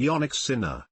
Jannik Sinner.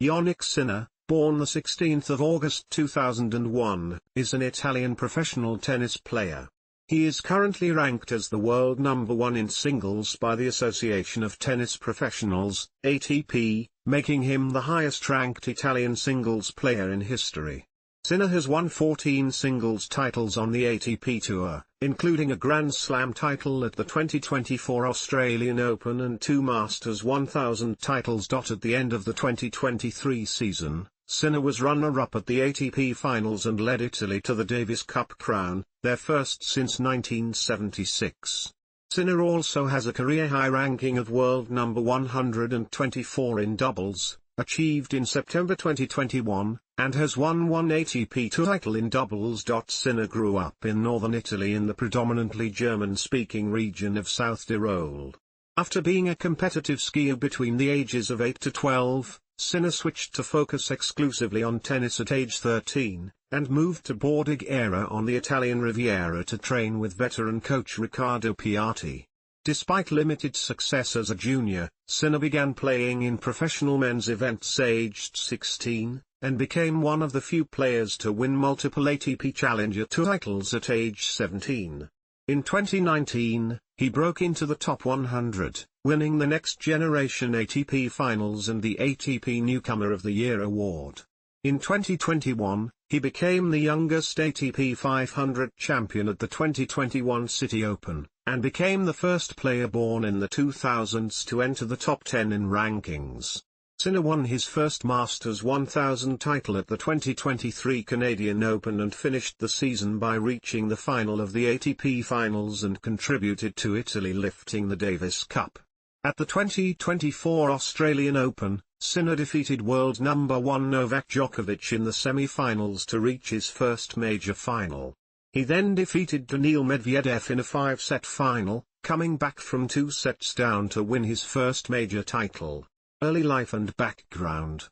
Jannik Sinner, born the 16th of August 2001, is an Italian professional tennis player. He is currently ranked as the world number 1 in singles by the Association of Tennis Professionals, ATP, making him the highest-ranked Italian singles player in history. Sinner has won 14 singles titles on the ATP Tour, including a Grand Slam title at the 2024 Australian Open and 2 Masters 1000 titles. At the end of the 2023 season, Sinner was runner-up at the ATP Finals and led Italy to the Davis Cup crown, their first since 1976. Sinner also has a career-high ranking of world number 124 in doubles, achieved in September 2021, and has won one ATP Tour title in doubles. Sinner grew up in northern Italy in the predominantly German-speaking region of South Tyrol. After being a competitive skier between the ages of 8 to 12, Sinner switched to focus exclusively on tennis at age 13, and moved to Bordighera on the Italian Riviera to train with veteran coach Riccardo Piatti. Despite limited success as a junior, Sinner began playing in professional men's events aged 16, and became one of the few players to win multiple ATP Challenger Tour titles at age 17. In 2019, he broke into the top 100, winning the Next Generation ATP Finals and the ATP Newcomer of the Year award. In 2021, he became the youngest ATP 500 champion at the 2021 City Open, and became the first player born in the 2000s to enter the top 10 in rankings. Sinner won his first Masters 1000 title at the 2023 Canadian Open and finished the season by reaching the final of the ATP Finals and contributed to Italy lifting the Davis Cup. At the 2024 Australian Open, Sinner defeated world number 1 Novak Djokovic in the semi-finals to reach his first major final. He then defeated Daniil Medvedev in a 5-set final, coming back from 2 sets down to win his first major title. Early life and background.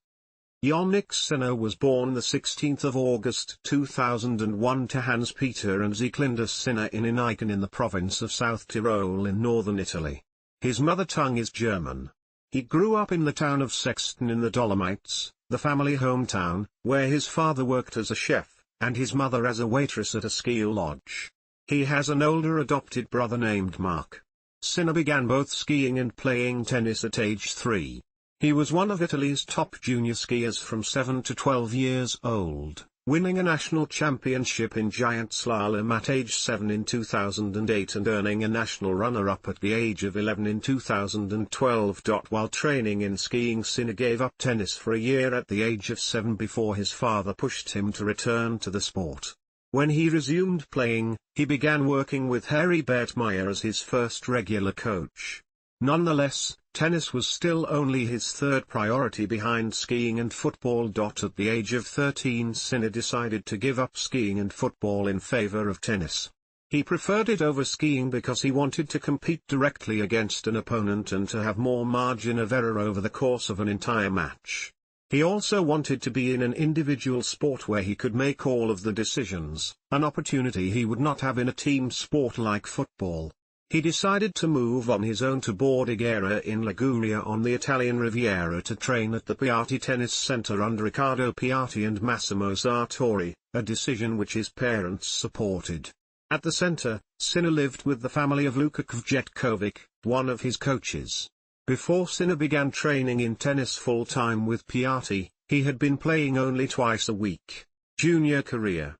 Jannik Sinner was born the 16th of August 2001 to Hans-Peter and Sieglinde Sinner in Iniken in the province of South Tyrol in northern Italy. His mother tongue is German. He grew up in the town of Sexton in the Dolomites, the family hometown, where his father worked as a chef, and his mother as a waitress at a ski lodge. He has an older adopted brother named Mark. Sinner began both skiing and playing tennis at age 3. He was one of Italy's top junior skiers from 7 to 12 years old, winning a national championship in giant slalom at age 7 in 2008 and earning a national runner-up at the age of 11 in 2012. While training in skiing, Sinner gave up tennis for a year at the age of 7 before his father pushed him to return to the sport. When he resumed playing, he began working with Harry Bertmeyer as his first regular coach. Nonetheless, tennis was still only his third priority behind skiing and football. At the age of 13, Sinner decided to give up skiing and football in favor of tennis. He preferred it over skiing because he wanted to compete directly against an opponent and to have more margin of error over the course of an entire match. He also wanted to be in an individual sport where he could make all of the decisions, an opportunity he would not have in a team sport like football. He decided to move on his own to Bordighera in Liguria on the Italian Riviera to train at the Piatti Tennis Center under Riccardo Piatti and Massimo Sartori, a decision which his parents supported. At the center, Sinner lived with the family of Luka Kvjetkovic, one of his coaches. Before Sinner began training in tennis full-time with Piatti, he had been playing only twice a week. Junior career.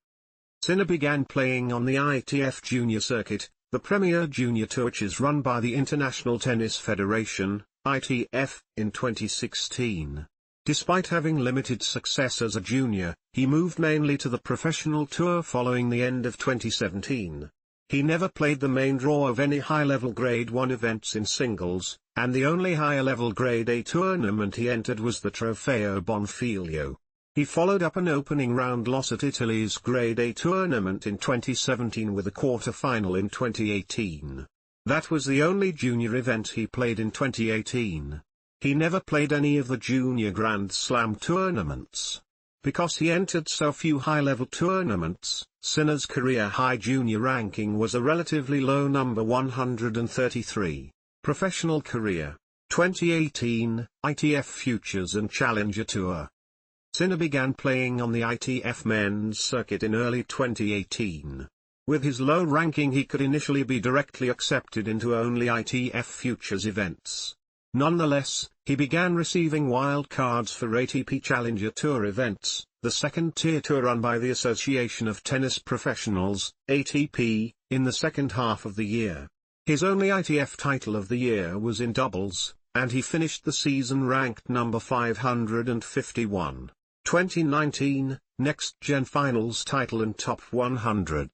Sinner began playing on the ITF Junior Circuit, the premier junior tour which is run by the International Tennis Federation, ITF, in 2016. Despite having limited success as a junior, he moved mainly to the professional tour following the end of 2017. He never played the main draw of any high-level Grade 1 events in singles, and the only higher-level Grade A tournament he entered was the Trofeo Bonfiglio. He followed up an opening round loss at Italy's Grade A tournament in 2017 with a quarter-final in 2018. That was the only junior event he played in 2018. He never played any of the junior Grand Slam tournaments. Because he entered so few high-level tournaments, Sinner's career-high junior ranking was a relatively low number 133. Professional career. 2018, ITF Futures and Challenger Tour. Sinner began playing on the ITF men's circuit in early 2018. With his low ranking he could initially be directly accepted into only ITF Futures events. Nonetheless, he began receiving wild cards for ATP Challenger Tour events, the second-tier tour run by the Association of Tennis Professionals, ATP, in the second half of the year. His only ITF title of the year was in doubles, and he finished the season ranked number 551. 2019, NextGen Finals title and top 100.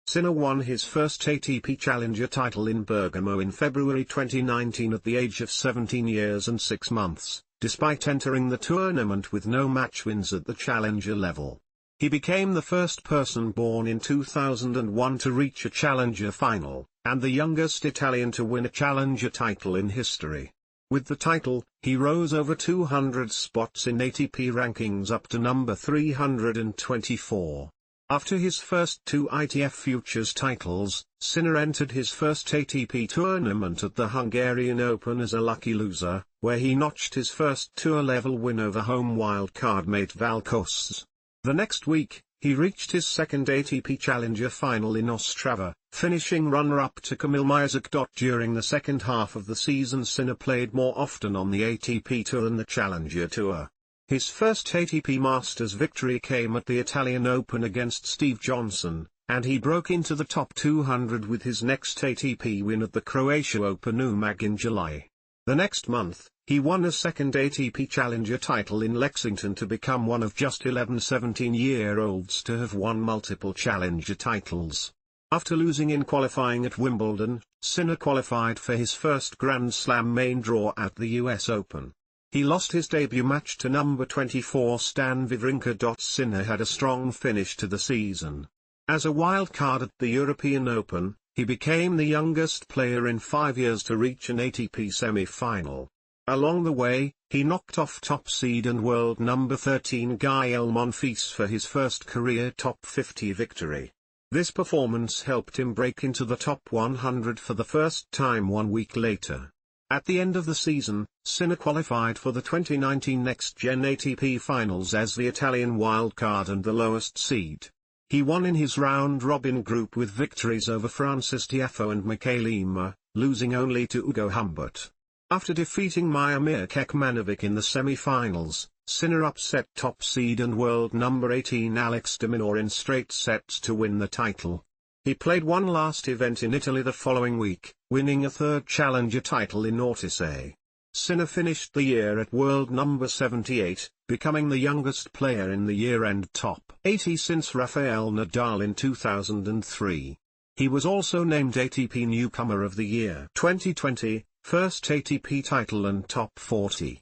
Sinner won his first ATP Challenger title in Bergamo in February 2019 at the age of 17 years and 6 months, despite entering the tournament with no match wins at the Challenger level. He became the first person born in 2001 to reach a Challenger final, and the youngest Italian to win a Challenger title in history. With the title, he rose over 200 spots in ATP rankings up to number 324. After his first two ITF Futures titles, Sinner entered his first ATP tournament at the Hungarian Open as a lucky loser, where he notched his first tour-level win over home wildcard mate Valkos. The next week, he reached his second ATP Challenger final in Ostrava, finishing runner-up to Kamil Majzak. During the second half of the season Sinner played more often on the ATP Tour than the Challenger Tour. His first ATP Masters victory came at the Italian Open against Steve Johnson, and he broke into the top 200 with his next ATP win at the Croatia Open Umag in July. The next month, he won a second ATP Challenger title in Lexington to become one of just 11 17-year-olds to have won multiple Challenger titles. After losing in qualifying at Wimbledon, Sinner qualified for his first Grand Slam main draw at the US Open. He lost his debut match to number 24 Stan Wawrinka. Sinner had a strong finish to the season. As a wild card at the European Open, he became the youngest player in 5 years to reach an ATP semi-final. Along the way, he knocked off top seed and world number 13 Gael Monfils for his first career top 50 victory. This performance helped him break into the top 100 for the first time 1 week later. At the end of the season, Sinner qualified for the 2019 NextGen ATP Finals as the Italian wildcard and the lowest seed. He won in his round-robin group with victories over Francis Tiafoe and Michael Ymer, losing only to Ugo Humbert. After defeating Miomir Kekmanovic in the semi-finals, Sinner upset top seed and world number 18 Alex de Minaur in straight sets to win the title. He played one last event in Italy the following week, winning a third Challenger title in Ortisei. Sinner finished the year at world number 78, becoming the youngest player in the year-end top 80 since Rafael Nadal in 2003. He was also named ATP Newcomer of the Year 2020, first ATP title and top 40.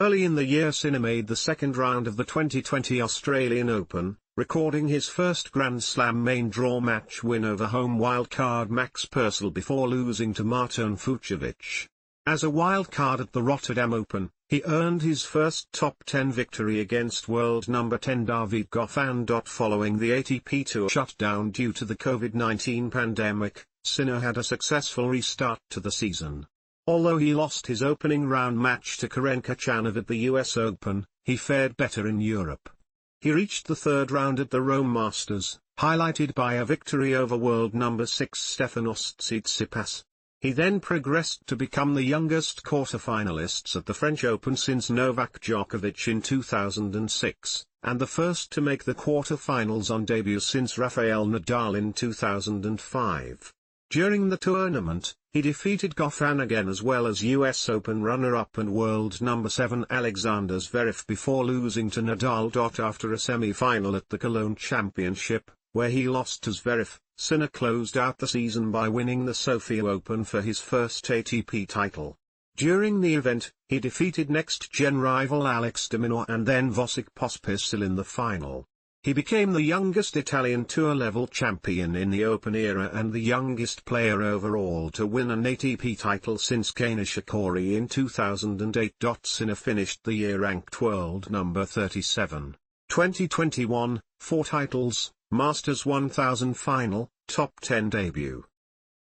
Early in the year Sinner made the second round of the 2020 Australian Open, recording his first Grand Slam main draw match win over home wildcard Max Purcell before losing to Marton Fucsovics. As a wildcard at the Rotterdam Open, he earned his first top 10 victory against world number 10 David Goffin. Following the ATP Tour shutdown due to the COVID-19 pandemic, Sinner had a successful restart to the season. Although he lost his opening round match to Karen Khachanov at the US Open, he fared better in Europe. He reached the third round at the Rome Masters, highlighted by a victory over world number 6 Stefanos Tsitsipas. He then progressed to become the youngest quarter-finalists at the French Open since Novak Djokovic in 2006, and the first to make the quarter-finals on debut since Rafael Nadal in 2005. During the tournament, he defeated Goffin again as well as US Open runner-up and world number 7 Alexander Zverev before losing to Nadal. After a semi-final at the Cologne Championship, where he lost to Zverev, Sinner closed out the season by winning the Sofia Open for his first ATP title. During the event, he defeated next-gen rival Alex de Minaur and then Vasek Pospisil in the final. He became the youngest Italian tour-level champion in the Open era and the youngest player overall to win an ATP title since Kei Nishikori in 2008. Sinner finished the year ranked world number 37. 2021, 4 titles, Masters 1000 final, top 10 debut.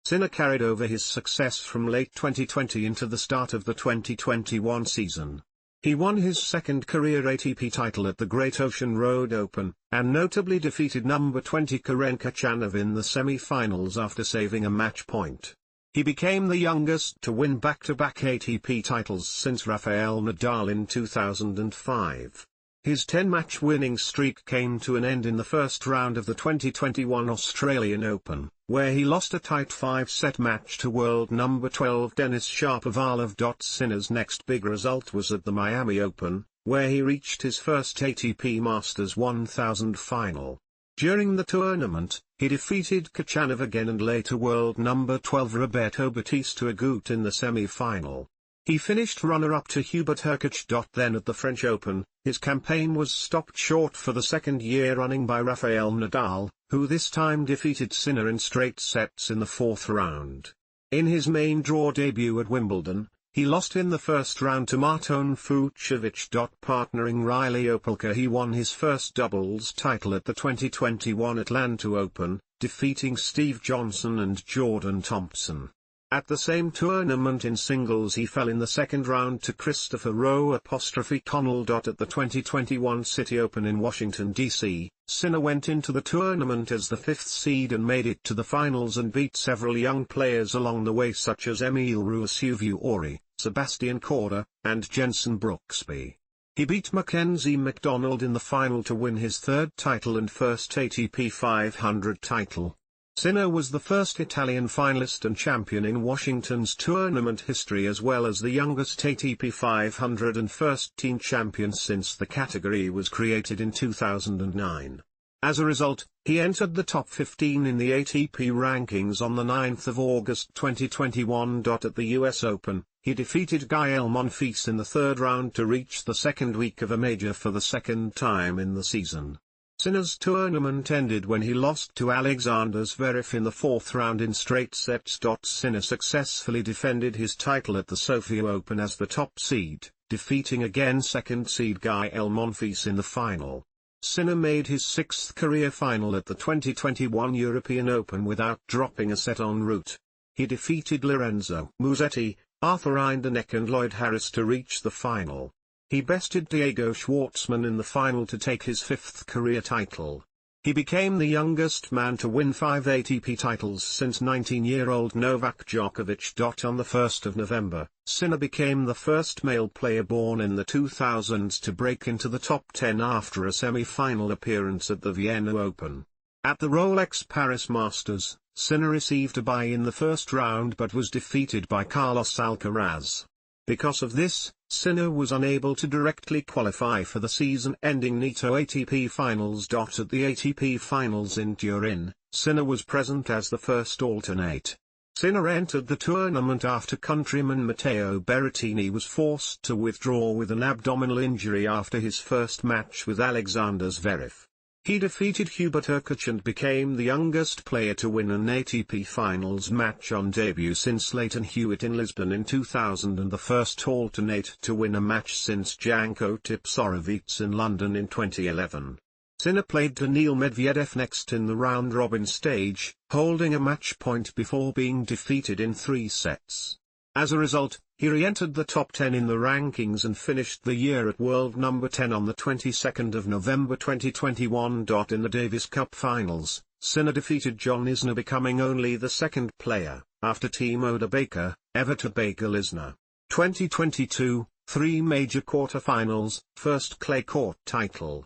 Sinner carried over his success from late 2020 into the start of the 2021 season. He won his second career ATP title at the Great Ocean Road Open, and notably defeated number 20 Karen Khachanov in the semi-finals after saving a match point. He became the youngest to win back-to-back ATP titles since Rafael Nadal in 2005. His 10-match winning streak came to an end in the first round of the 2021 Australian Open, where he lost a tight 5-set match to world number 12 Denis Shapovalov. Sinner's next big result was at the Miami Open, where he reached his first ATP Masters 1000 final. During the tournament, he defeated Khachanov again and later world number 12 Roberto Bautista Agut in the semi-final. He finished runner-up to Hubert Hurkacz. Then at the French Open, his campaign was stopped short for the second year running by Rafael Nadal, who this time defeated Sinner in straight sets in the fourth round. In his main draw debut at Wimbledon, he lost in the first round to Marton Fucsovics. Partnering Riley Opelka, he won his first doubles title at the 2021 Atlanta Open, defeating Steve Johnson and Jordan Thompson. At the same tournament in singles he fell in the second round to Christopher Rowe''Connell. At the 2021 City Open in Washington, D.C., Sinner went into the tournament as the fifth seed and made it to the finals and beat several young players along the way such as Emil Ruusuvuori, Sebastian Korda, and Jenson Brooksby. He beat Mackenzie McDonald in the final to win his third title and first ATP 500 title. Sinner was the first Italian finalist and champion in Washington's tournament history, as well as the youngest ATP 500 and first teen champion since the category was created in 2009. As a result, he entered the top 15 in the ATP rankings on the 9th of August 2021. At the US Open, he defeated Gael Monfils in the third round to reach the second week of a major for the second time in the season. Sinner's tournament ended when he lost to Alexander Zverev in the fourth round in straight sets. Sinner successfully defended his title at the Sofia Open as the top seed, defeating again second seed Gael Monfils in the final. Sinner made his sixth career final at the 2021 European Open without dropping a set en route. He defeated Lorenzo Musetti, Arthur Rinderknecht and Lloyd Harris to reach the final. He bested Diego Schwartzman in the final to take his fifth career title. He became the youngest man to win 5 ATP titles since 19-year-old Novak Djokovic. On the 1st of November, Sinner became the first male player born in the 2000s to break into the top 10 after a semi-final appearance at the Vienna Open. At the Rolex Paris Masters, Sinner received a bye in the first round but was defeated by Carlos Alcaraz. Because of this, Sinner was unable to directly qualify for the season-ending Nitto ATP Finals. At the ATP Finals in Turin, Sinner was present as the first alternate. Sinner entered the tournament after countryman Matteo Berrettini was forced to withdraw with an abdominal injury after his first match with Alexander Zverev. He defeated Hubert Hurkacz and became the youngest player to win an ATP Finals match on debut since Leighton Hewitt in Lisbon in 2000 and the first alternate to win a match since Janko Tipsarevic in London in 2011. Sinner played Daniil Medvedev next in the round-robin stage, holding a match point before being defeated in 3 sets. As a result, he re-entered the top 10 in the rankings and finished the year at world number 10 on the 22nd of November 2021. In the Davis Cup Finals, Sinner defeated John Isner, becoming only the second player, after Timo de Baker, ever to beat Isner. 2022, 3 major quarterfinals, first clay court title.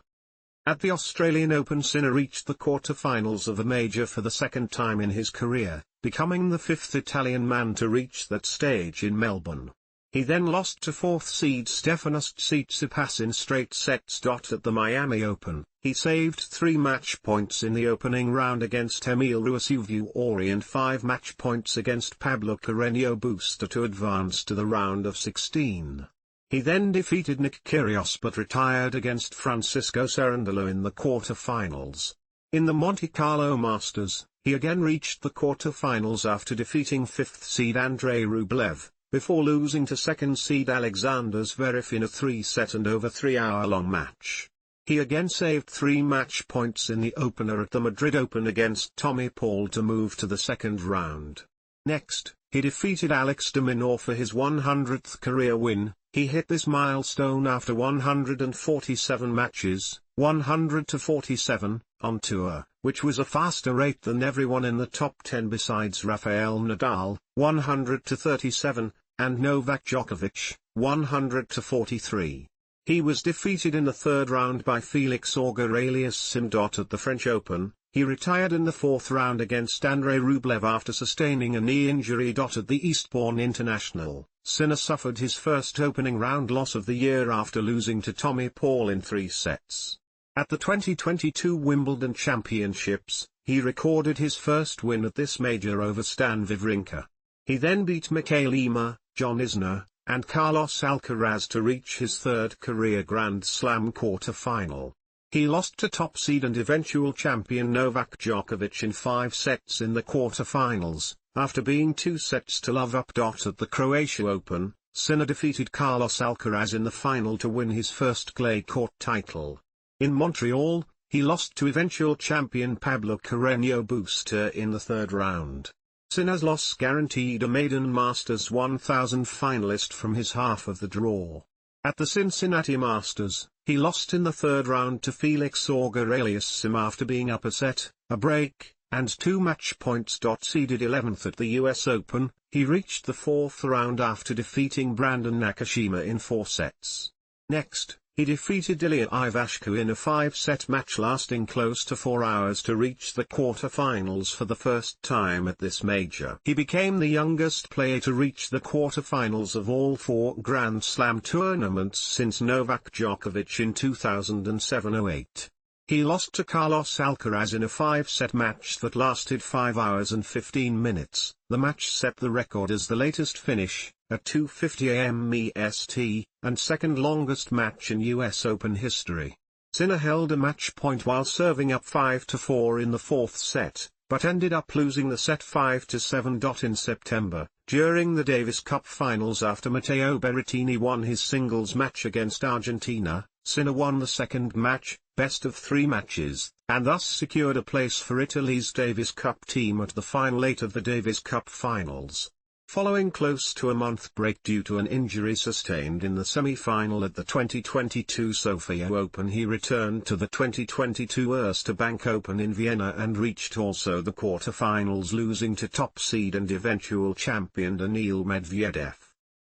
At the Australian Open, Sinner reached the quarterfinals of a major for the second time in his career, becoming the 5th Italian man to reach that stage in Melbourne. He then lost to 4th seed Stefanos Tsitsipas in straight sets. At the Miami Open, he saved 3 match points in the opening round against Emil Ruusuvuori and 5 match points against Pablo Carreño Busta to advance to the round of 16. He then defeated Nick Kyrgios but retired against Francisco Cerundolo in the quarter-finals. In the Monte Carlo Masters, he again reached the quarter-finals after defeating 5th seed Andrei Rublev, before losing to 2nd seed Alexander Zverev in a 3-set and over 3-hour-long match. He again saved 3 match points in the opener at the Madrid Open against Tommy Paul to move to the second round. Next, he defeated Alex de Minaur for his 100th career win. He hit this milestone after 147 matches, 100-47, on tour, which was a faster rate than everyone in the top 10 besides Rafael Nadal, 100-37, and Novak Djokovic, 100-43. He was defeated in the third round by Felix Auger-Aliassime. At the French Open, he retired in the fourth round against Andrei Rublev after sustaining a knee injury. At the Eastbourne International, Sinner suffered his first opening round loss of the year after losing to Tommy Paul in 3 sets. At the 2022 Wimbledon Championships, he recorded his first win at this major over Stan Wawrinka. He then beat Mikael Ymer, John Isner, and Carlos Alcaraz to reach his third career Grand Slam quarter-final. He lost to top seed and eventual champion Novak Djokovic in 5 sets in the quarter-finals, after being 2 sets to love up. At the Croatia Open, Sinner defeated Carlos Alcaraz in the final to win his first clay court title. In Montreal, he lost to eventual champion Pablo Carreño Busta in the third round. Sinner's loss guaranteed a maiden Masters 1000 finalist from his half of the draw. At the Cincinnati Masters, he lost in the third round to Felix Auger-Aliassime after being up a set, a break, and 2 match points. Seeded 11th at the US Open, he reached the fourth round after defeating Brandon Nakashima in 4 sets. Next, he defeated Ilya Ivashka in a 5-set match lasting close to 4 hours to reach the quarter-finals for the first time at this major. He became the youngest player to reach the quarter-finals of all 4 Grand Slam tournaments since Novak Djokovic in 2007-08. He lost to Carlos Alcaraz in a 5-set match that lasted 5 hours and 15 minutes. The match set the record as the latest finish, at 2:50 a.m. EST, and second longest match in US Open history. Sinner held a match point while serving up 5-4 in the 4th set, but ended up losing the set 5-7. In September, during the Davis Cup Finals after Matteo Berrettini won his singles match against Argentina, Sinner won the second match, best of 3 matches, and thus secured a place for Italy's Davis Cup team at the final 8 of the Davis Cup Finals. Following close to a month break due to an injury sustained in the semi-final at the 2022 Sofia Open, he returned to the 2022 Erste Bank Open in Vienna and reached also the quarter-finals, losing to top seed and eventual champion Daniil Medvedev.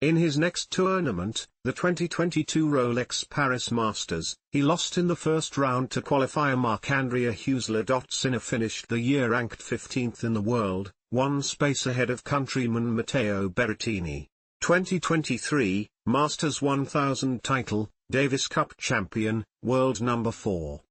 In his next tournament, the 2022 Rolex Paris Masters, he lost in the first round to qualifier Marc-André Huesler. Sinner finished the year ranked 15th in the world, 1 space ahead of countryman Matteo Berrettini. 2023, Masters 1000 title, Davis Cup champion, world number 4.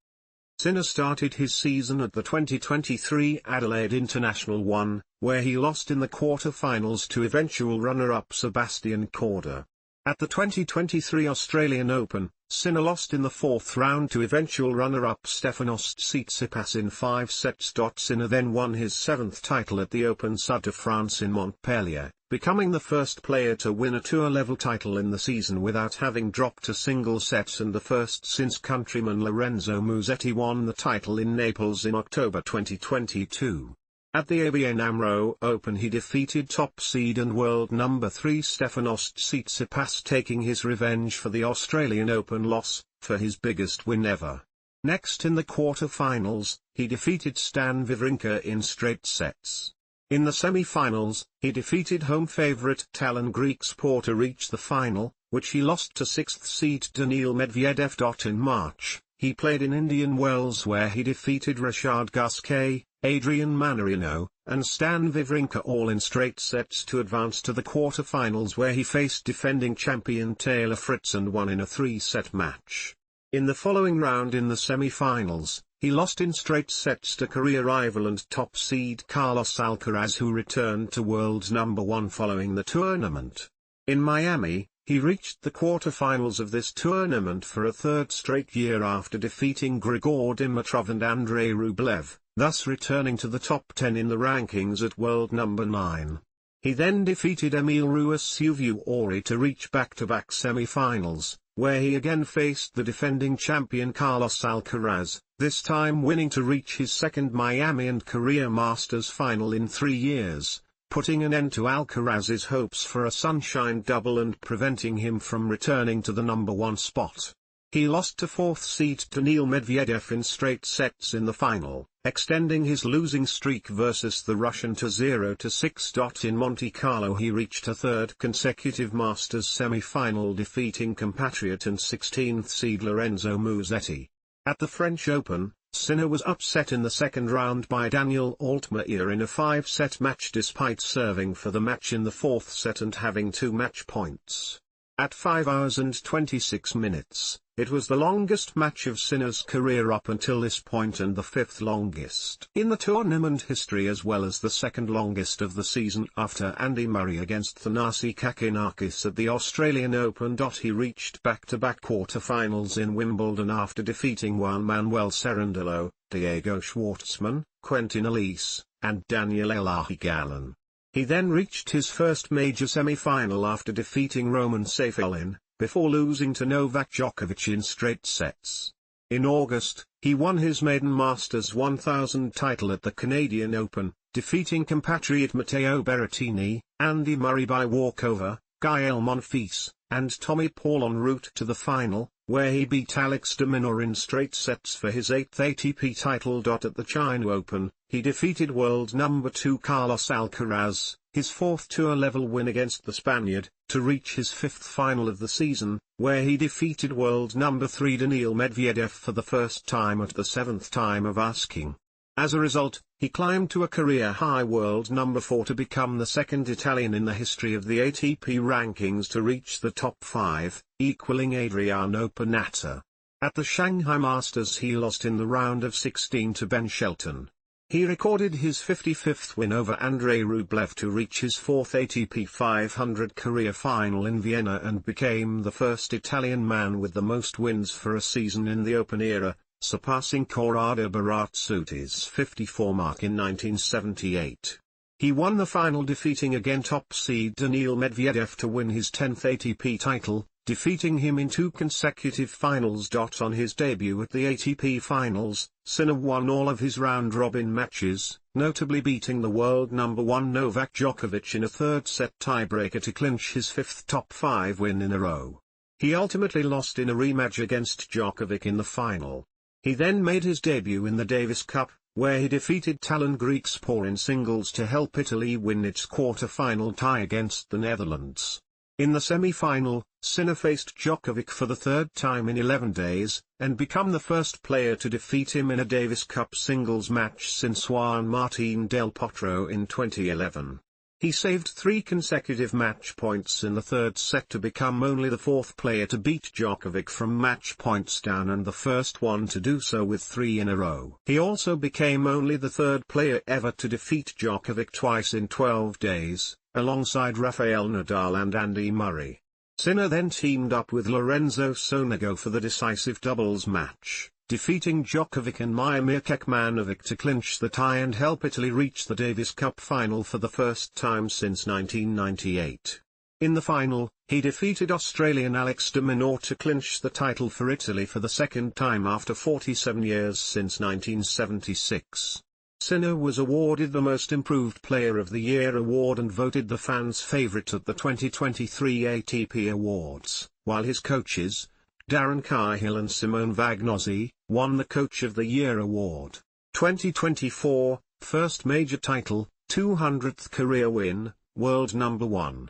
Sinner started his season at the 2023 Adelaide International 1, where he lost in the quarter-finals to eventual runner-up Sebastian Korda. At the 2023 Australian Open, Sinner lost in the 4th round to eventual runner-up Stefanos Tsitsipas in 5 sets. Sinner then won his 7th title at the Open Sud de France in Montpellier, becoming the first player to win a tour-level title in the season without having dropped a single set, and the first since countryman Lorenzo Musetti won the title in Naples in October 2022. At the ABN AMRO Open he defeated top seed and world number 3 Stefanos Tsitsipas, taking his revenge for the Australian Open loss, for his biggest win ever. Next in the quarter-finals, he defeated Stan Wawrinka in straight sets. In the semi-finals, he defeated home favourite Talon Griekspoor to reach the final, which he lost to 6th seed Daniil Medvedev. In March, he played in Indian Wells where he defeated Richard Gasquet, Adrian Mannarino, and Stan Wawrinka all in straight sets to advance to the quarter-finals, where he faced defending champion Taylor Fritz and won in a 3-set match. In the following round in the semi-finals, he lost in straight sets to career rival and top seed Carlos Alcaraz, who returned to world number 1 following the tournament. In Miami, he reached the quarter-finals of this tournament for a 3rd straight year after defeating Grigor Dimitrov and Andrei Rublev, thus returning to the top 10 in the rankings at world number 9. He then defeated Emil Ruusuvuori to reach back-to-back semi-finals, where he again faced the defending champion Carlos Alcaraz, this time winning to reach his second Miami and career Masters final in 3 years. putting an end to Alcaraz's hopes for a sunshine double and preventing him from returning to the number one spot. He lost to fourth seed Daniil Medvedev in straight sets in the final, extending his losing streak versus the Russian to 0-6. In Monte Carlo he reached a third consecutive Masters semi-final, defeating compatriot and 16th seed Lorenzo Musetti. At the French Open, Sinner was upset in the second round by Daniel Altmaier in a 5-set match despite serving for the match in the fourth set and having 2 match points. At 5 hours and 26 minutes, it was the longest match of Sinner's career up until this point and the 5th longest in the tournament history, as well as the 2nd longest of the season after Andy Murray against Thanasi Kakinakis at the Australian Open. He reached back-to-back quarterfinals in Wimbledon after defeating Juan Manuel Cerundolo, Diego Schwartzman, Quentin Elise, and Daniel Elahi. He then reached his first major semi-final after defeating Roman Safelin, before losing to Novak Djokovic in straight sets. In August, he won his maiden Masters 1000 title at the Canadian Open, defeating compatriot Matteo Berrettini, Andy Murray by walkover, Gael Monfils, and Tommy Paul en route to the final, where he beat Alex de Minaur in straight sets for his 8th ATP title. At the China Open, he defeated world number 2 Carlos Alcaraz, his 4th tour-level win against the Spaniard, to reach his 5th final of the season, where he defeated world number 3 Daniil Medvedev for the first time at the 7th time of asking. As a result, he climbed to a career-high world number 4 to become the second Italian in the history of the ATP rankings to reach the top 5, equaling Adriano Panatta. At the Shanghai Masters he lost in the round of 16 to Ben Shelton. He recorded his 55th win over Andrei Rublev to reach his 4th ATP 500 career final in Vienna and became the first Italian man with the most wins for a season in the Open era, surpassing Corrado Barazzuti's 54 mark in 1978. He won the final, defeating again top seed Daniil Medvedev to win his 10th ATP title, defeating him in 2 consecutive finals. On his debut at the ATP Finals, Sinner won all of his round-robin matches, notably beating the world number 1 Novak Djokovic in a 3rd-set tiebreaker to clinch his 5th top 5 win in a row. He ultimately lost in a rematch against Djokovic in the final. He then made his debut in the Davis Cup, where he defeated Talon Griekspoor in singles to help Italy win its quarter-final tie against the Netherlands. In the semi-final, Sinner faced Djokovic for the 3rd time in 11 days, and became the first player to defeat him in a Davis Cup singles match since Juan Martín del Potro in 2011. He saved 3 consecutive match points in the 3rd set to become only the 4th player to beat Djokovic from match points down and the first one to do so with 3 in a row. He also became only the 3rd player ever to defeat Djokovic twice in 12 days, alongside Rafael Nadal and Andy Murray. Sinner then teamed up with Lorenzo Sonego for the decisive doubles match, defeating Djokovic and Miomir Kekmanovic to clinch the tie and help Italy reach the Davis Cup final for the first time since 1998. In the final, he defeated Australian Alex de Minaur to clinch the title for Italy for the 2nd time after 47 years since 1976. Sinner was awarded the Most Improved Player of the Year award and voted the fans' favourite at the 2023 ATP Awards, while his coaches, Darren Cahill and Simone Vagnozzi, won the Coach of the Year award. 2024, first major title, 200th career win, world number 1.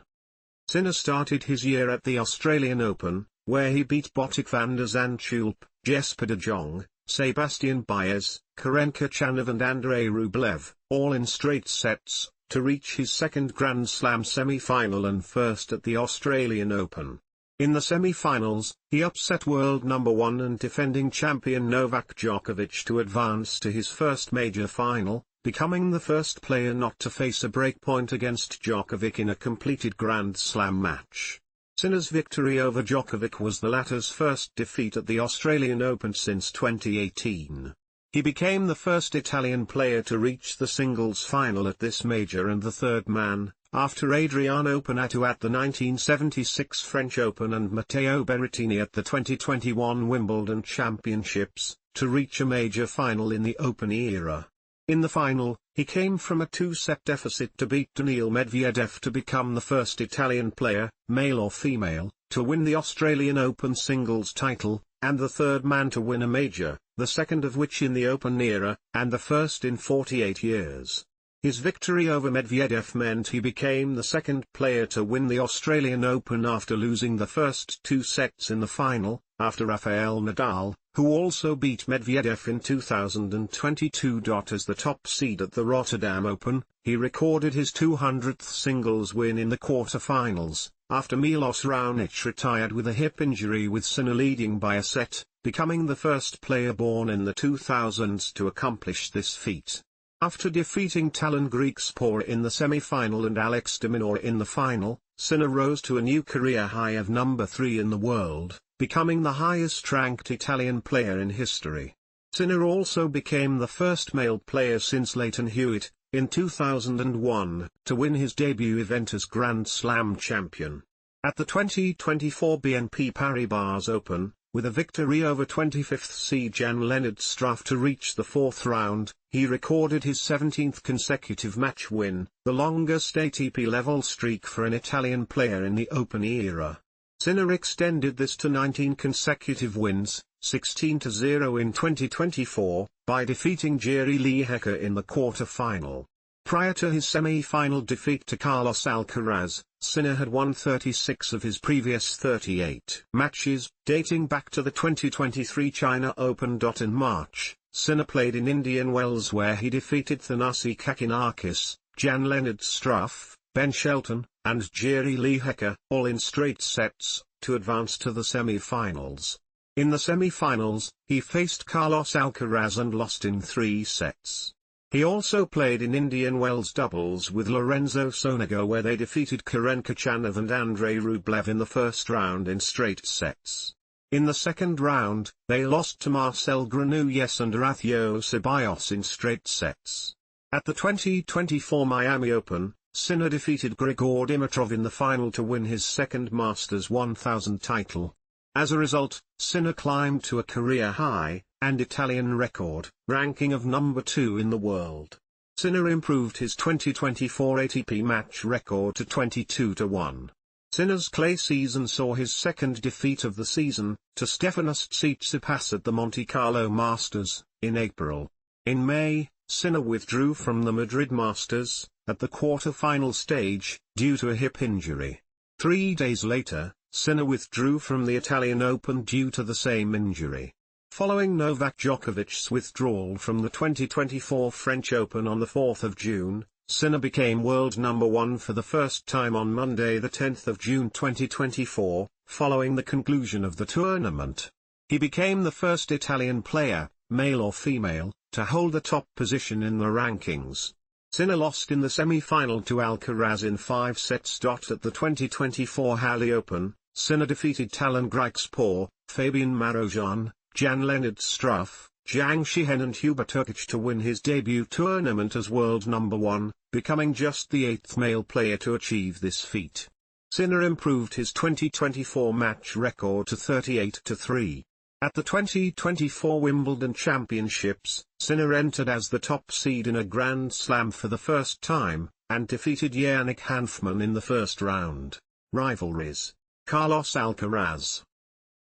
Sinner started his year at the Australian Open, where he beat Botic van der Zandschulp, Jesper de Jong, Sebastian Baez, Karen Khachanov and Andrei Rublev, all in straight sets, to reach his 2nd Grand Slam semi-final and first at the Australian Open. In the semi-finals, he upset world number 1 and defending champion Novak Djokovic to advance to his first major final, becoming the first player not to face a breakpoint against Djokovic in a completed Grand Slam match. Sinner's victory over Djokovic was the latter's first defeat at the Australian Open since 2018. He became the first Italian player to reach the singles final at this major and the 3rd man, after Adriano Panatta at the 1976 French Open and Matteo Berrettini at the 2021 Wimbledon Championships, to reach a major final in the Open era. In the final, he came from a 2-set deficit to beat Daniil Medvedev to become the first Italian player, male or female, to win the Australian Open singles title, and the third man to win a major, the second of which in the Open era, and the first in 48 years. His victory over Medvedev meant he became the second player to win the Australian Open after losing the first 2 sets in the final, after Rafael Nadal, who also beat Medvedev in 2022. As the top seed at the Rotterdam Open, he recorded his 200th singles win in the quarterfinals, after Milos Raonic retired with a hip injury with Sinner leading by a set, becoming the first player born in the 2000s to accomplish this feat. After defeating Talon Griekspoor in the semi-final and Alex de Minaur in the final, Sinner rose to a new career high of number 3 in the world, becoming the highest-ranked Italian player in history. Sinner also became the first male player since Leighton Hewitt, in 2001, to win his debut event as Grand Slam champion. At the 2024 BNP Paribas Open, with a victory over 25th seed Jan-Lennard Struff to reach the 4th round, he recorded his 17th consecutive match win, the longest ATP-level streak for an Italian player in the Open era. Sinner extended this to 19 consecutive wins, 16-0 in 2024, by defeating Jiří Lehecka in the quarter-final. Prior to his semi-final defeat to Carlos Alcaraz, Sinner had won 36 of his previous 38 matches, dating back to the 2023 China Open. In March, Sinner played in Indian Wells where he defeated Thanasi Kakinakis, Jan-Lennard Struff, Ben Shelton, and Jiří Lehecka, all in straight sets, to advance to the semi-finals. In the semi-finals, he faced Carlos Alcaraz and lost in 3 sets. He also played in Indian Wells doubles with Lorenzo Sonego where they defeated Karen Khachanov and Andrei Rublev in the first round in straight sets. In the second round, they lost to Marcel Granollers and Horacio Ceballos in straight sets. At the 2024 Miami Open, Sinner defeated Grigor Dimitrov in the final to win his second Masters 1000 title. As a result, Sinner climbed to a career high, and Italian record, ranking of number 2 in the world. Sinner improved his 2024 ATP match record to 22-1. Sinner's clay season saw his second defeat of the season, to Stefanos Tsitsipas at the Monte Carlo Masters, in April. In May, Sinner withdrew from the Madrid Masters, at the quarter-final stage, due to a hip injury. 3 days later, Sinner withdrew from the Italian Open due to the same injury. Following Novak Djokovic's withdrawal from the 2024 French Open on the 4th of June, Sinner became world number 1 for the first time on Monday the 10th of June 2024, following the conclusion of the tournament. He became the first Italian player, male or female, to hold the top position in the rankings. Sinner lost in the semi-final to Alcaraz in 5 sets. At the 2024 Halle Open, Sinner defeated Talon Griekspoor, Fabian Marozsan, Jan-Lennard Struff, Zhang Shihen and Hubert Hurkacz to win his debut tournament as world number 1, becoming just the 8th male player to achieve this feat. Sinner improved his 2024 match record to 38-3. At the 2024 Wimbledon Championships, Sinner entered as the top seed in a Grand Slam for the first time, and defeated Yannick Hanfmann in the first round. Rivalries. Carlos Alcaraz.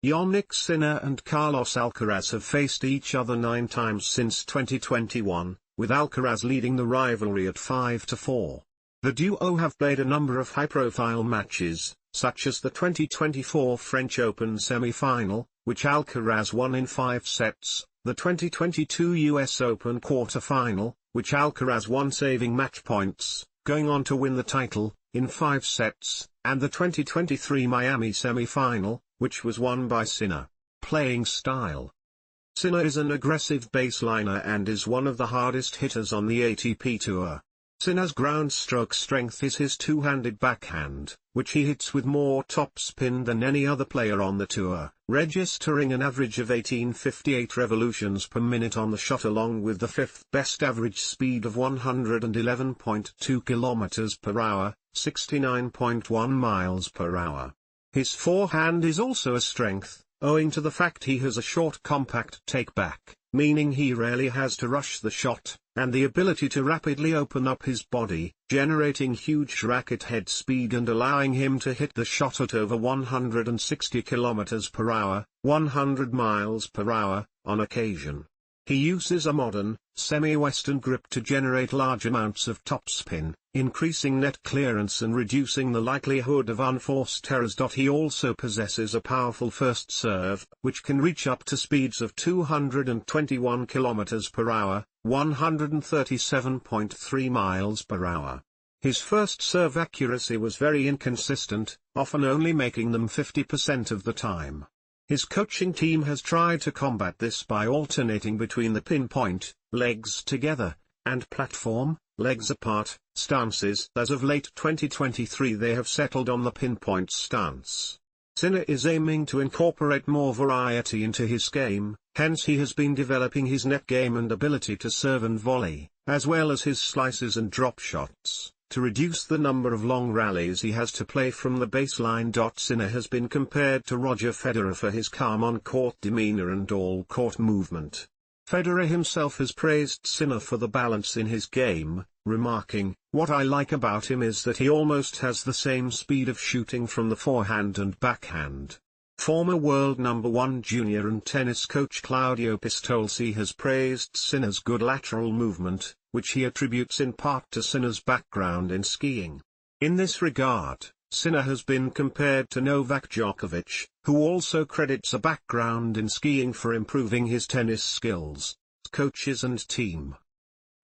Jannik Sinner and Carlos Alcaraz have faced each other 9 times since 2021, with Alcaraz leading the rivalry at 5-4. The duo have played a number of high-profile matches, such as the 2024 French Open semi-final, which Alcaraz won in 5 sets, the 2022 US Open quarter-final, which Alcaraz won saving match points, going on to win the title, in 5 sets, and the 2023 Miami semi-final, which was won by Sinner. Playing style. Sinner is an aggressive baseliner and is one of the hardest hitters on the ATP Tour. Sinner's ground stroke strength is his two-handed backhand, which he hits with more topspin than any other player on the tour, registering an average of 1858 revolutions per minute on the shot along with the 5th best average speed of 111.2 km per hour, 69.1 miles per hour. His forehand is also a strength, owing to the fact he has a short compact take-back, meaning he rarely has to rush the shot, and the ability to rapidly open up his body, generating huge racket head speed and allowing him to hit the shot at over 160 km per hour, 100 miles per hour, on occasion. He uses a modern, semi-western grip to generate large amounts of topspin, increasing net clearance and reducing the likelihood of unforced errors. He also possesses a powerful first serve, which can reach up to speeds of 221 km per hour, 137.3 miles per hour. His first serve accuracy was very inconsistent, often only making them 50% of the time. His coaching team has tried to combat this by alternating between the pinpoint, legs together, and platform, legs apart, stances. As of late 2023 they have settled on the pinpoint stance. Sinner is aiming to incorporate more variety into his game, hence he has been developing his net game and ability to serve and volley, as well as his slices and drop shots, to reduce the number of long rallies he has to play from the baseline. Sinner has been compared to Roger Federer for his calm on-court demeanor and all-court movement. Federer himself has praised Sinner for the balance in his game, remarking, "What I like about him is that he almost has the same speed of shooting from the forehand and backhand." Former world number 1 junior and tennis coach Claudio Pistolesi has praised Sinner's good lateral movement, which he attributes in part to Sinner's background in skiing. In this regard, Sinner has been compared to Novak Djokovic, who also credits a background in skiing for improving his tennis skills, coaches and team.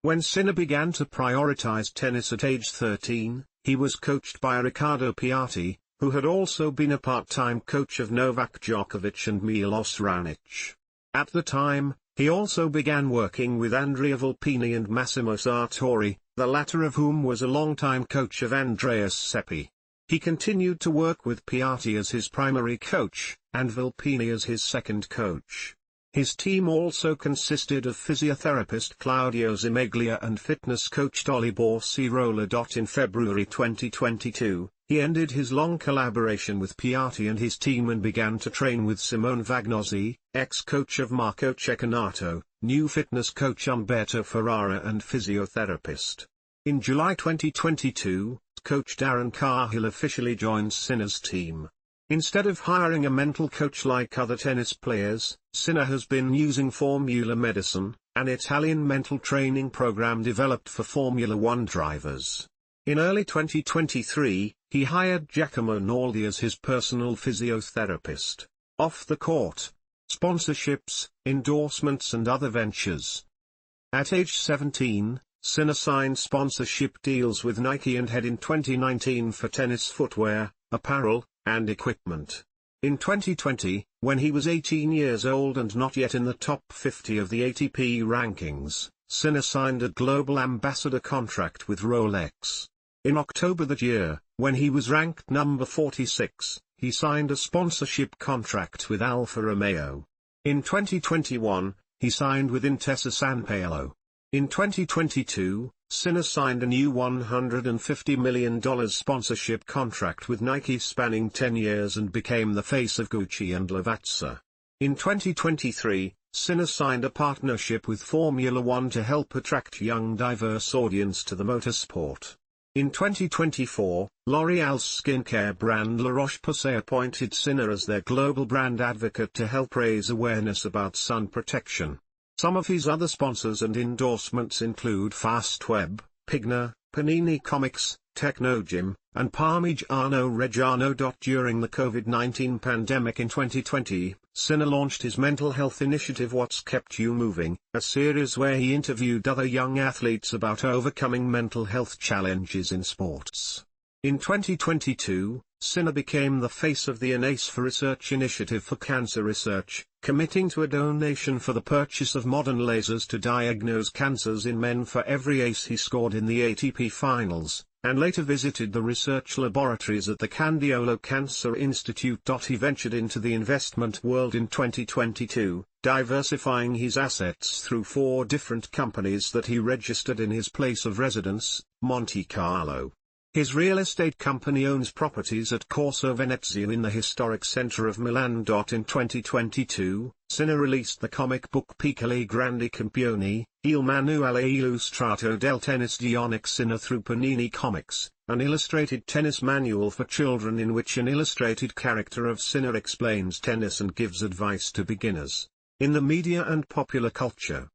When Sinner began to prioritize tennis at age 13, he was coached by Riccardo Piatti, who had also been a part-time coach of Novak Djokovic and Milos Raonic. At the time, he also began working with Andrea Volpini and Massimo Sartori, the latter of whom was a longtime coach of Andreas Seppi. He continued to work with Piatti as his primary coach, and Volpini as his second coach. His team also consisted of physiotherapist Claudio Zimeglia and fitness coach Dalibor Cirola. In February 2022, he ended his long collaboration with Piatti and his team and began to train with Simone Vagnozzi, ex-coach of Marco Cecchinato, new fitness coach Umberto Ferrara and physiotherapist. In July 2022, coach Darren Cahill officially joined Sinner's team. Instead of hiring a mental coach like other tennis players, Sinner has been using Formula Medicine, an Italian mental training program developed for Formula One drivers. In early 2023, he hired Giacomo Naldi as his personal physiotherapist. Off the court, sponsorships, endorsements and other ventures. At age 17, Sinner signed sponsorship deals with Nike and Head in 2019 for tennis footwear, apparel, and equipment. In 2020, when he was 18 years old and not yet in the top 50 of the ATP rankings, Sinner signed a global ambassador contract with Rolex. In October that year, when he was ranked number 46, he signed a sponsorship contract with Alfa Romeo. In 2021, he signed with Intesa Sanpaolo. In 2022, Sinner signed a new $150 million sponsorship contract with Nike spanning 10 years and became the face of Gucci and Lavazza. In 2023, Sinner signed a partnership with Formula One to help attract young diverse audience to the motorsport. In 2024, L'Oréal's skincare brand La Roche-Posay appointed Sinner as their global brand advocate to help raise awareness about sun protection. Some of his other sponsors and endorsements include Fastweb, Pigna, Panini Comics, Technogym, and Parmigiano Reggiano. During the COVID-19 pandemic in 2020, Sinner launched his mental health initiative What's Kept You Moving, a series where he interviewed other young athletes about overcoming mental health challenges in sports. In 2022, Sinner became the face of the ACE for Research initiative for cancer research, committing to a donation for the purchase of modern lasers to diagnose cancers in men for every ace he scored in the ATP Finals, and later visited the research laboratories at the Candiolo Cancer Institute. He ventured into the investment world in 2022, diversifying his assets through 4 different companies that he registered in his place of residence, Monte Carlo. His real estate company owns properties at Corso Venezia in the historic center of Milan. In 2022, Sinner released the comic book Piccoli Grandi Campioni, Il Manuale Illustrato del Tennis di Jannik Sinner through Panini Comics, an illustrated tennis manual for children in which an illustrated character of Sinner explains tennis and gives advice to beginners. In the media and popular culture,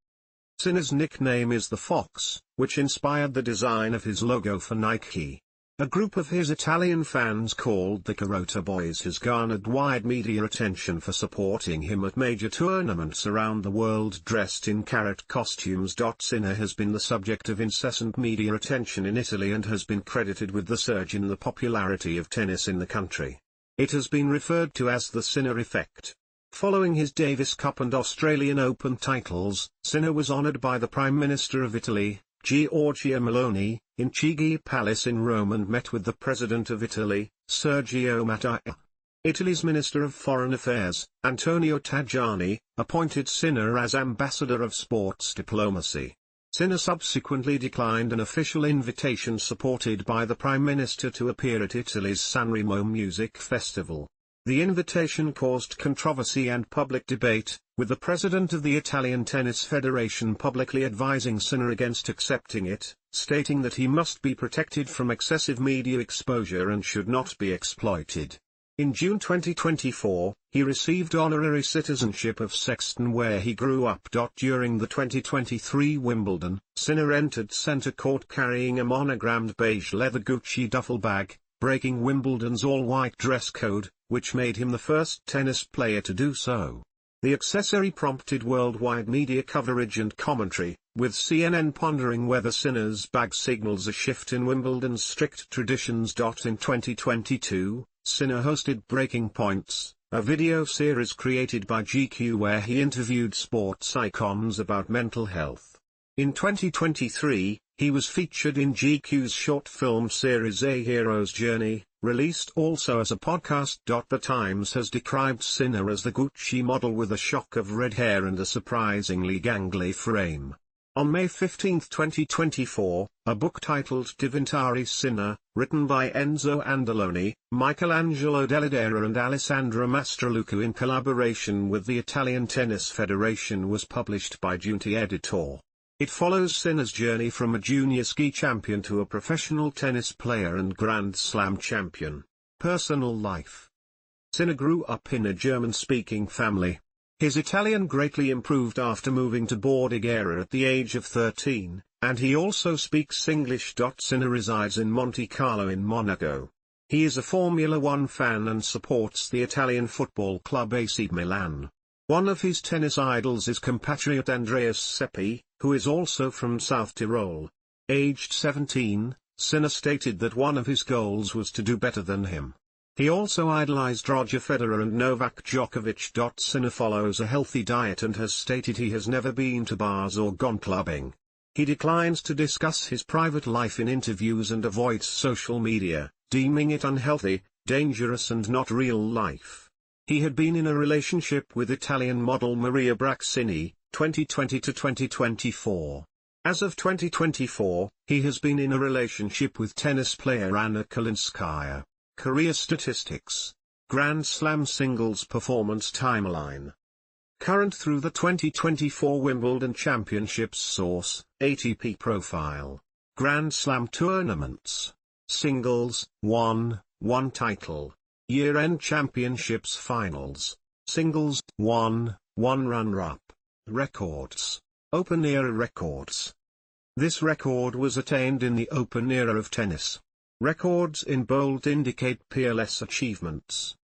Sinner's nickname is the Fox, which inspired the design of his logo for Nike. A group of his Italian fans called the Carota Boys has garnered wide media attention for supporting him at major tournaments around the world dressed in carrot costumes. Sinner has been the subject of incessant media attention in Italy and has been credited with the surge in the popularity of tennis in the country. It has been referred to as the Sinner effect. Following his Davis Cup and Australian Open titles, Sinner was honoured by the Prime Minister of Italy, Giorgia Meloni, in Chigi Palace in Rome and met with the President of Italy, Sergio Mattarella. Italy's Minister of Foreign Affairs, Antonio Tajani, appointed Sinner as Ambassador of Sports Diplomacy. Sinner subsequently declined an official invitation supported by the Prime Minister to appear at Italy's Sanremo Music Festival. The invitation caused controversy and public debate, with the president of the Italian Tennis Federation publicly advising Sinner against accepting it, stating that he must be protected from excessive media exposure and should not be exploited. In June 2024, he received honorary citizenship of Sexton where he grew up. During the 2023 Wimbledon, Sinner entered centre court carrying a monogrammed beige leather Gucci duffel bag, breaking Wimbledon's all-white dress code, which made him the first tennis player to do so. The accessory prompted worldwide media coverage and commentary, with CNN pondering whether Sinner's bag signals a shift in Wimbledon's strict traditions. In 2022, Sinner hosted Breaking Points, a video series created by GQ where he interviewed sports icons about mental health. In 2023, he was featured in GQ's short film series A Hero's Journey, released also as a podcast. The Times has described Sinner as the Gucci model with a shock of red hair and a surprisingly gangly frame. On May 15, 2024, a book titled Diventare Sinner, written by Enzo Andaloni, Michelangelo Deladera and Alessandra Mastroluca in collaboration with the Italian Tennis Federation was published by Giunti Editor. It follows Sinner's journey from a junior ski champion to a professional tennis player and Grand Slam champion. Personal life. Sinner grew up in a German-speaking family. His Italian greatly improved after moving to Bordighera at the age of 13, and he also speaks English. Sinner resides in Monte Carlo in Monaco. He is a Formula One fan and supports the Italian football club AC Milan. One of his tennis idols is compatriot Andreas Seppi, who is also from South Tyrol. Aged 17, Sinner stated that one of his goals was to do better than him. He also idolized Roger Federer and Novak Djokovic. Sinner follows a healthy diet and has stated he has never been to bars or gone clubbing. He declines to discuss his private life in interviews and avoids social media, deeming it unhealthy, dangerous and not real life. He had been in a relationship with Italian model Maria Braccini, 2020 to 2024. As of 2024, he has been in a relationship with tennis player Anna Kalinskaya. Career statistics. Grand Slam singles performance timeline. Current through the 2024 Wimbledon Championships source, ATP profile. Grand Slam tournaments. Singles, 1 title. Year-end championships finals. Singles, 1 runner-up. Records. Open era records. This record was attained in the Open era of tennis. Records in bold indicate peerless achievements.